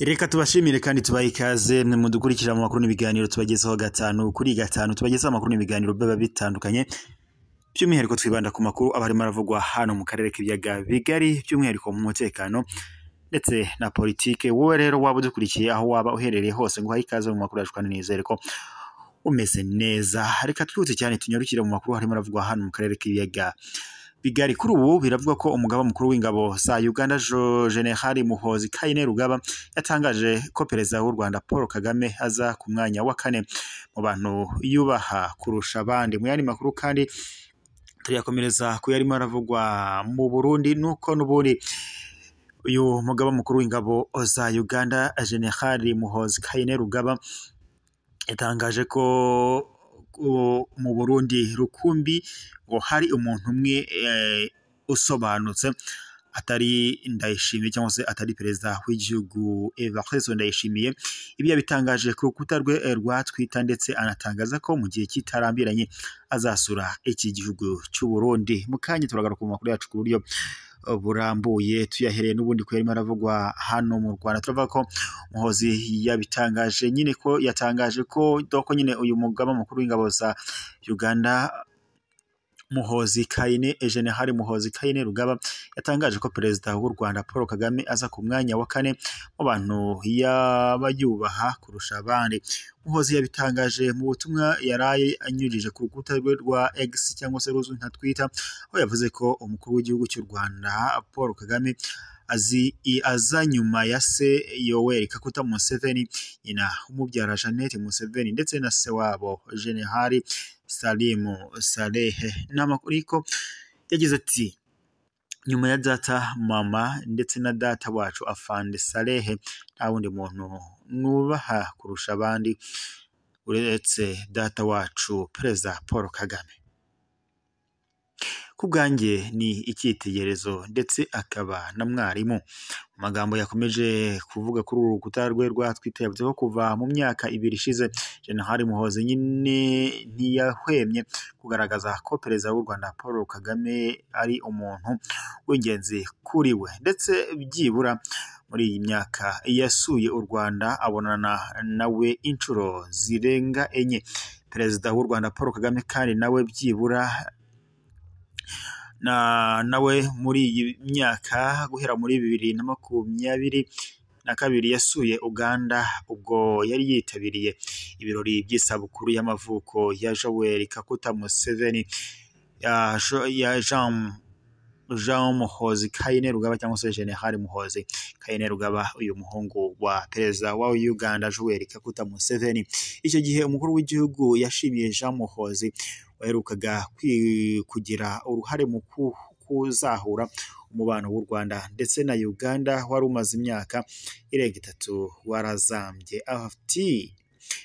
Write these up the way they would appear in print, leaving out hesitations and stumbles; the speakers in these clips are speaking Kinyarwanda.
Reka tubashimire kandi tubahe ikaze mu dukurikira mu makuru n'ibiganiro tubagezaho gatanu kuri gatanu tubagezaho amakuru n'ibiganiro biba bitandukanye by'umwihariko twibanda ku makuru abarimo aravugwa hano mu karere k'ibiyaga bigari by'umwihariko mu mutekano ndetse na politike. Wowe rero waba udukurikiye aho waba uherereye hose ngo uhaye ikaze mu makuru yacu kandi nizere ko umeze neza. Reka twihute cyane tunyarukire mu makuru harimo aravugwa hano mu karere k'ibiyaga bigari. Kuri ubu biravugwa ko umugaba mukuru w'ingabo za Uganda General Muhoozi Kainerugaba yatangaje ko perezida w'u Rwanda Paul Kagame aza ku mwanya wa 4 mu bantu yubaha kurusha abandi. Mu yandi makuru kandi turiyakomereza ku yarimo aravugwa mu Burundi nuko n'ubundi uyu mugaba mukuru w'ingabo za Uganda General Muhoozi Kainerugaba yatangaje ko mu Burundi rukumbi ngo hari umuntu umwe usobanutse atari Ndayishimiye cyangwa se atari perezida w'igihugu Evariste Ndayishimiye. Ibi yabitangaje ku rukuta rwe rwa Twitter ndetse anatangaza ko mu gihe kitarambiranye azasura iki gihugu cy'u Burundi. Mu kanya turagaruka mu makuru yacu ku buryo burambuye tuyahereye n'ubundi ko yarimo aravugwa hano mu Rwanda. Turavuga ko Muhoozi yabitangaje nyine ko yatangaje ko doko nyine uyu mugaba mukuru w'ingabo za Uganda General Muhoozi Kainerugaba yatangaje ko perezida w'u Rwanda Paul Kagame aza ku mwanya wa 4 mu bantu yabayubaha kurusha abandi. Muhoozi yabitangaje mu butumwa yaraye anyujije ku rukuta rwe rwa X cyangwa se ruzwi nka Twitter, aho yavuze ko umukuru w'igihugu cy'u Rwanda Paul Kagame aza nyuma ya se Yoweri Kaguta Museveni, nyina umubyara Jeannette Museveni ndetse na se wabo General Salimu Salehe. N'amakuriko yagize ati nyuma ya data mama ndetse na data wacu Afande Salehe nta wundi muntu nubaha kurusha abandi uretse data wacu perezida Paul Kagame. Kubwanjye ni icyitegererezo ndetse akaba na mwarimu. Amagambo yakomeje kuvuga kuri uru rukuta rwe rwa Twitter yavuze ko kuva mu myaka 2 ishize General Muhoozi nyine ntiyahwemye kugaragaza ko perezida w'u Rwanda Paul Kagame ari umuntu w'ingenzi kuri we, ndetse byibura muri iyi myaka yasuye u Rwanda abonana nawe inshuro zirenga 4. Perezida w'u Rwanda Paul Kagame kandi nawe byibura nawe muri iyi myaka guhera muri 2022 yasuye Uganda ubwo yari yitabiriye ibirori by'isabukuru y'amavuko ya Yoweri Kaguta Museveni ya Jean Muhoozi Kainerugaba cyangwa se General Muhoozi Kainerugaba, uyu muhungu wa perezida wa Uganda Yoweri Kaguta Museveni. Icyo gihe umukuru w'igihugu yashimiye Jean Muhoozi waherukaga kugira uruhare mu kuzahura umubano w'u Rwanda ndetse na Uganda wari umaze imyaka irenga 3 warazambye. Ati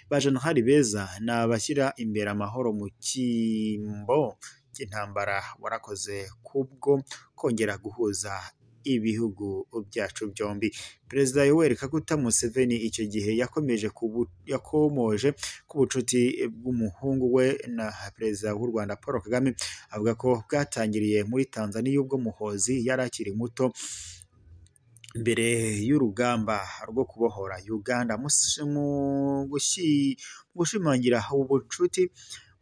baje beza nabashyira imbere amahoro mu kimbo cy'intambara warakoze kubwo kongera guhuza ibihugu byacu byombi. Perezida Yoweri Kaguta Museveni icyo gihe yakomoje ku bucuti bw'umuhungu we na perezida w'u Rwanda Paul Kagame, avuga ko bwatangiriye muri Tanzania ubwo Muhoozi yari akiri muto mbere y'urugamba rwo kubohora Uganda. Mu gushimangira ubucuti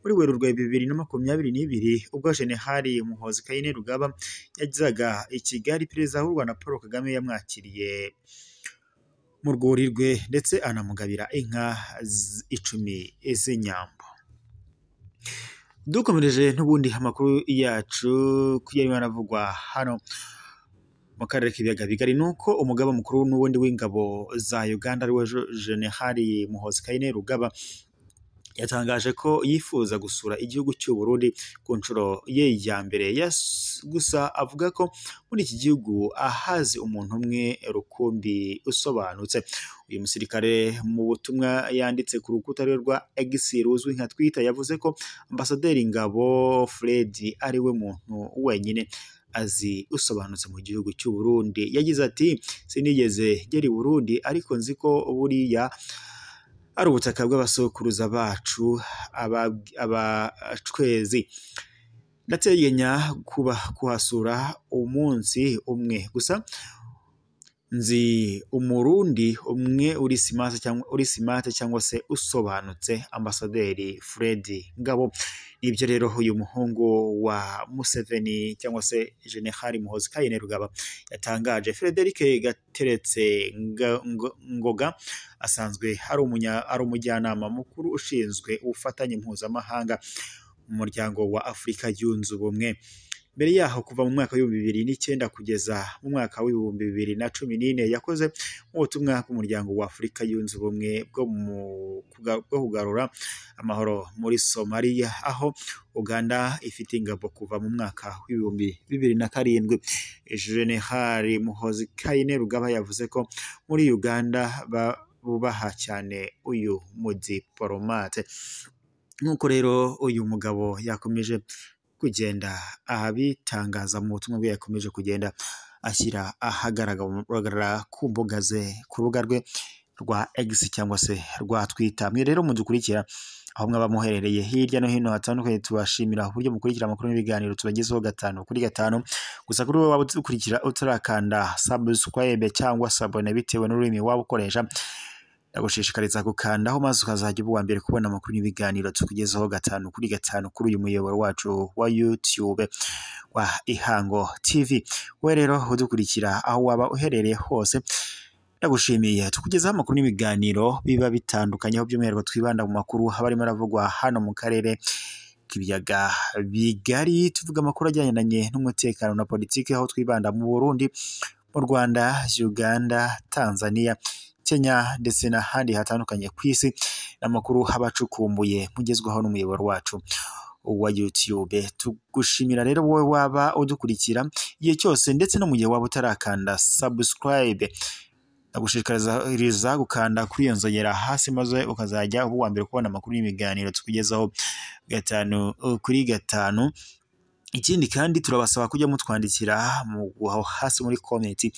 muri Werurwe 2022 ubwo General Muhoozi Kainerugaba yagizaga i Kigali, perezida w'u Rwanda Paul Kagame yamwakiriye mu rwuri rwe ndetse anamugabira inka 10 z'inyambo. Dukomereje n'ubundi amakuru yacu kuyarimo aravugwa hano mu karere k'ibiyaga bigari nuko umugaba mukuru n'ubundi w'ingabo za Uganda ariwe General Muhoozi Kainerugaba yatangaje ko yifuza gusura igihugu cy'u Burundi ku nshuro ye ya mbere. Gusa avuga ko muri iki gihugu ahazi umuntu umwe rukumbi usobanutse. Uyu musirikare mu butumwa yanditse ku rukuta rwa X ruzwi nka Twitter yavuze ko Ambasaderi Ngabo Fred ari we muntu wenyine azi usobanutse mu gihugu cy'u Burundi. Yagize ati sinigeze ngera i Burundi ariko nzi ko buriya ari ubutaka bw'abasokuruza bacu abacwezi. Ndateganya kuhasura umunsi umwe gusa nzi umurundi umwe uri smart cyangwa se usobanutse, Ambasaderi Fred Ngabo. Nibyo rero uyu muhungu wa Museveni cyangwa se General Muhoozi Kainerugaba yatangaje. Frederick Gateretse Ngoga asanzwe ari umujyanama mukuru ushinzwe ubufatanye mpuzamahanga mu muryango wa Afurika yunze ubumwe. Mbere yaho kuva mu mwaka wa 2009 kugeza mu mwaka wa 2014 yakoze mu butumwa bw'umuryango wa Afurika yunze ubumwe bwo kugarura amahoro muri Somalia, aho Uganda ifite ingabo kuva mu mwaka wa 2007. General Muhoozi Kainerugaba yavuze ko muri Uganda bubaha cyane uyu mudiplomate. Nuko rero uyu mugabo yakomeje kugenda abitangaza mu butumwa bwe, yakomeje kugenda ashyira ahagaragara ku mbuga ze, ku rubuga rwe rwa X cyangwa se rwa Twitter. Mwe rero mudukurikira aho mwaba muherereye hirya no hino hatandukanye, tubashimira uburyo mukurikira amakuru n'ibiganiro tubagezeho 5 kuri 5. Gusa kuri wowe waba udukurikira utarakanda subscribe cyangwa sabone bitewe n'ururimi waba ukoresha, ndagushishikariza gukandaho maze ukazajya uba mbere kubona amakuru n'ibiganiro tukugezaho 5 kuri 5 kuri uyu muyoboro wacu wa YouTube wa Ihango TV. We rero udukurikira aho waba uherereye hose, ndagushimiye. Tukugezaho amakuru n'ibiganiro biba bitandukanye, aho by'umwihariko twibanda mu makuru habarimo aravugwa hano mu karere k'ibiyaga bigari. Tuvuga amakuru ajyanye n'umutekano na politiki, aho twibanda mu Burundi, mu Rwanda, Uganda, Tanzania, Kenya ndetse n'ahandi hatandukanye ku isi. Amakuru habacukumbuye mugezwaho n'umuyoboro wacu wa YouTube. Tugushimira rero wowe waba udukurikira igihe cyose, ndetse no mu gihe waba utarakanda subscribe, ndagushishikariza gukanda kuri iyo nzogera hasi maze ukazajya uba mbere kubona amakuru n'ibiganiro tukugezaho 5 kuri 5. Ikindi kandi turabasaba kujya mutwandikira aho hasi muri comment,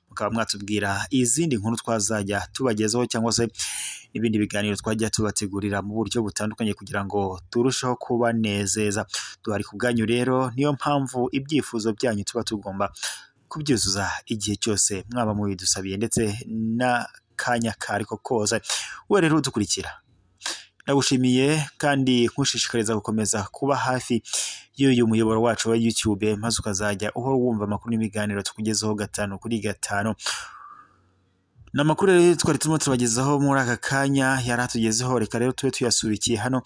mukaba mwatubwira izindi nkuru twazajya tubagezaho cyangwa se ibindi biganiro twajya tubategurira mu buryo butandukanye kugira ngo turusheho kubanezeza. Duhari ku bwanyu rero, niyo mpamvu ibyifuzo byanyu tuba tugomba kubyuzuza igihe cyose mwaba mubidusabiye, ndetse n'akanya kariko koza. We rero udukurikira, ndagushimiye kandi nkushishikariza gukomeza kuba hafi y'uyu muyoboro wacu wa YouTube, maze ukazajya uhora wumva amakuru n'ibiganiro tukugezaho 5 kuri 5. N'amakuru rero twari turimo tubagezaho muri aka kanya yaratugezeho, reka rero tube tuyasubikiye hano.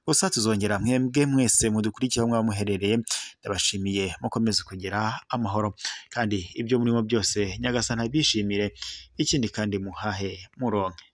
Gusa tuzongera mwebwe mwese mudukurikiye aho mwaba muherereye, ndabashimiye. Mukomeze kugira amahoro kandi ibyo murimo byose Nyagasani abishimire, ikindi kandi muhahe muronke.